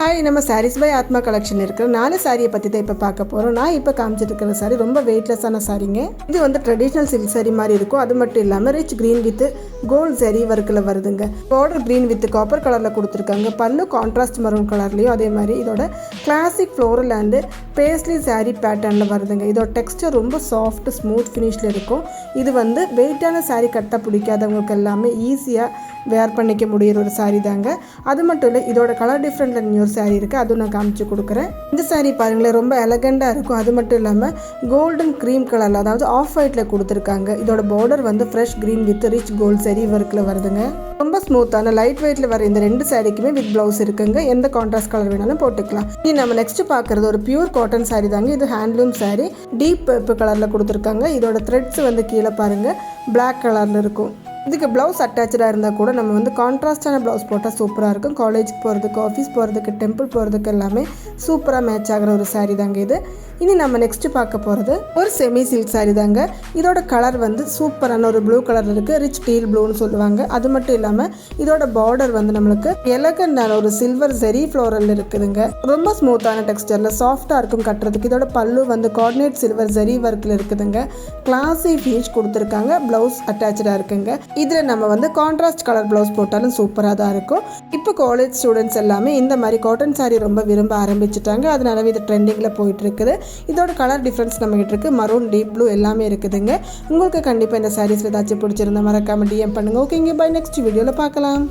Hi, நம்ம saris by ஆத்மா collection இருக்கிற 4 சாரியை பற்றி தான் இப்போ பார்க்க போகிறோம். நான் இப்போ காமிச்சிட்டு இருக்கிற சாரி ரொம்ப வெயிட்லெஸ்ஸான சாரிங்க. இது வந்து ட்ரெடிஷ்னல் சில்க் சாரி மாதிரி இருக்கும். அது மட்டும் இல்லாமல் rich green with gold sari ஒர்க்கில் வருதுங்க. பார்டர் க்ரீன் வித் காப்பர் கலரில் கொடுத்துருக்காங்க. பல்லு கான்ட்ராஸ்ட் மரூன் கலர்லேயும் அதே மாதிரி இதோட classic floral and Paisley sorry பேட்டர்னில் வருதுங்க. இதோட டெக்ஸ்டர் ரொம்ப சாஃப்ட் ஸ்மூத் ஃபினிஷில் இருக்கும். இது வந்து வெயிட்டான சாரி கட்ட பிடிக்காதவங்களுக்கு எல்லாமே ஈஸியாக வேர் பண்ணிக்க முடியிற ஒரு சாரி தாங்க. அது மட்டும் இல்லை, இதோட கலர் டிஃப்ரெண்ட்டில் இன்னொரு சாரி இருக்குது, அதுவும் நான் காமிச்சு கொடுக்குறேன். இந்த சாரி பாருங்களேன், ரொம்ப எலகண்டாக இருக்கும். அது மட்டும் இல்லாமல் கோல்டன் க்ரீம் கலரில், அதாவது ஆஃப் ஒயிட்டில் கொடுத்துருக்காங்க. இதோட பார்டர் வந்து fresh green with rich gold sari ஒர்க்கில் வருதுங்க. ரொம்ப ஸ்மூத்தான லைட் வெயிட்டில் வர இந்த 2 சாரிக்குமே வித் ப்ளவுஸ் இருக்குங்க. எந்த கான்ட்ராஸ்ட் கலர் வேணாலும் போட்டுக்கலாம். இனி நம்ம நெக்ஸ்ட் பார்க்குறது ஒரு பியூர் காட்டன் சாரி தாங்க. இது ஹேண்ட்லூம் சாரி, டீப் பர்பிள் கலரில் கொடுத்துருக்காங்க. இதோட த்ரெட்ஸ் வந்து கீழே பாருங்கள் பிளாக் கலரில் இருக்கும். இதுக்கு ப்ளவுஸ் அட்டாச்சாக இருந்தால் கூட நம்ம வந்து கான்ட்ராஸ்டான ப்ளவுஸ் போட்டால் சூப்பராக இருக்கும். காலேஜுக்கு போகிறதுக்கு, ஆஃபீஸ் போகிறதுக்கு, டெம்பிள் போகிறதுக்கு எல்லாமே சூப்பராக மேட்ச் ஆகிற ஒரு சாரீ தாங்க இது. இனி நம்ம நெக்ஸ்ட்டு பார்க்க போகிறது ஒரு செமி சில்க் சாரீ தாங்க. இதோட கலர் வந்து சூப்பரான ஒரு ப்ளூ கலர் இருக்குது, ரிச் டீல் ப்ளூன்னு சொல்லுவாங்க. அது மட்டும் இல்லாமல் இதோட பார்டர் வந்து நம்மளுக்கு எலகண்டான ஒரு சில்வர் ஜெரி ஃப்ளோரல் இருக்குதுங்க. ரொம்ப ஸ்மூத்தான டெக்ஸ்டரில் சாஃப்டாக இருக்கும் கட்டுறதுக்கு. இதோட பல்லு வந்து கோஆர்டினேட் சில்வர் ஜெரி ஒர்க்கில் இருக்குதுங்க. கிளாஸி ஃபினிஷ் கொடுத்துருக்காங்க. ப்ளவுஸ் அட்டாச்சாக இருக்குங்க. இதில் நம்ம வந்து கான்ட்ராஸ்ட் கலர் ப்ளவுஸ் போட்டாலும் சூப்பராக தான் இருக்கும். இப்போ காலேஜ் ஸ்டூடெண்ட்ஸ் எல்லாமே இந்த மாதிரி காட்டன் சாரீ ரொம்ப விரும்ப ஆரம்பிச்சிட்டாங்க. அதனால இது ட்ரெண்டிங்கில் போயிட்டு இருக்குது. இதோட கலர் டிஃப்ரென்ஸ் நம்மகிட்ட இருக்குது. மரூன், டீப் ப்ளூ எல்லாமே இருக்குதுங்க. உங்களுக்கு கண்டிப்பாக இந்த சாரீஸில் ஏதாச்சும் பிடிச்சிருந்தா மறக்காமல் டிஎம் பண்ணுங்கள். ஓகேங்க, பை. நெக்ஸ்ட் வீடியோவில் பார்க்கலாம்.